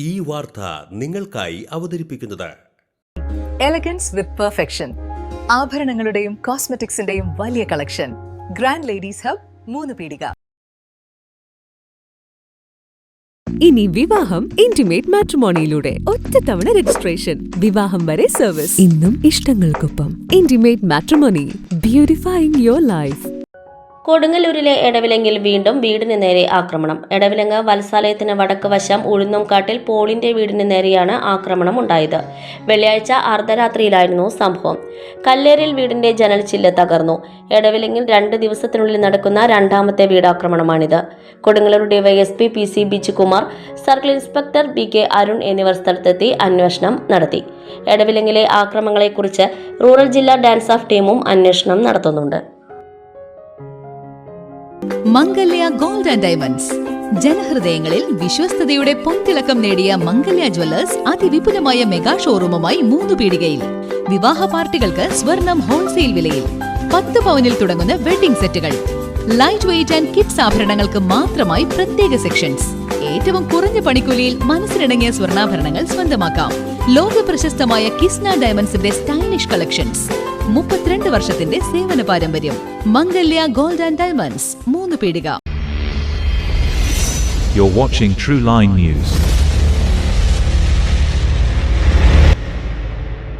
ഈ വാർത്ത നിങ്ങൾക്കായി അവതരിപ്പിക്കുന്നത് എലഗൻസ് വിത്ത് പെർഫെക്ഷൻ. ആഭരണങ്ങളുടെയും കോസ്മെറ്റിക്സിന്റെയും വലിയ കളക്ഷൻ. ഗ്രാൻഡ് ലേഡീസ് ഹബ്, 3 പീടിക. ഇനി വിവാഹം ഇന്റിമേറ്റ് മാട്രിമോണിയിലൂടെ ഒറ്റത്തവണ രജിസ്ട്രേഷൻ, വിവാഹം വരെ സർവീസ്. ഇന്നും ഇഷ്ടങ്ങൾക്കൊപ്പം ഇന്റിമേറ്റ് മാട്രിമോണി, ബ്യൂട്ടിഫൈയിങ് യുവർ ലൈഫ്. കൊടുങ്ങല്ലൂരിലെ എടവിലങ്ങിൽ വീണ്ടും വീടിന് നേരെ ആക്രമണം. എടവിലങ്ങ് വത്സാലയത്തിന് വടക്ക് വശം ഉഴുന്നുംകാട്ടിൽ പോളിന്റെ വീടിന് നേരെയാണ് ആക്രമണം ഉണ്ടായത്. വെള്ളിയാഴ്ച അർദ്ധരാത്രിയിലായിരുന്നു സംഭവം. കല്ലേറിൽ വീടിന്റെ ജനൽ ചില്ല് തകർന്നു. എടവിലങ്ങിൽ 2 ദിവസത്തിനുള്ളിൽ നടക്കുന്ന രണ്ടാമത്തെ വീടാക്രമണമാണിത്. Kodungallur DYSP PC Bijukumar, circle inspector BK Arun എന്നിവർ സ്ഥലത്തെത്തി അന്വേഷണം നടത്തി. എടവിലങ്ങിലെ ആക്രമണങ്ങളെക്കുറിച്ച് റൂറൽ ജില്ലാ ഡാൻസ് ഓഫ് ടീമും അന്വേഷണം നടത്തുന്നുണ്ട്. Mangalya gold and diamonds. ജനഹൃദയങ്ങളിൽ വിശ്വസ്തയുടെ പൊൻതിളക്കം നേടിയ മംഗല്യ ജ്വല്ലേഴ്സ് അതിവിപുലമായ മെഗാ ഷോറൂമുമായി 3 പീടികയിൽ. വിവാഹ പാർട്ടികൾക്ക് സ്വർണം ഹോൾസെയിൽ വിലയിൽ. 10 പവനിൽ തുടങ്ങുന്ന വെഡിംഗ് സെറ്റുകൾ, ലൈറ്റ് വെയ്റ്റ് ആൻഡ് കിഡ്സ് ആഭരണങ്ങൾക്ക് മാത്രമായി പ്രത്യേക സെക്ഷൻസ്. ഏറ്റവും കുറഞ്ഞ പണിക്കൂലിയിൽ മനസ്സിനിണങ്ങിയ സ്വർണ്ണാഭരണങ്ങൾ സ്വന്തമാക്കാം. ലോക പ്രശസ്തമായ കിസ്ന ഡയമണ്ട്സിന്റെ സ്റ്റൈലിഷ് കളക്ഷൻസ്. 32 വർഷത്തിന്റെ സേവന പാരമ്പര്യം. മംഗല്യ ഗോൾഡ് ആൻഡ് ഡയമണ്ട്സ്, 3 പീടിക. You're watching True Line News.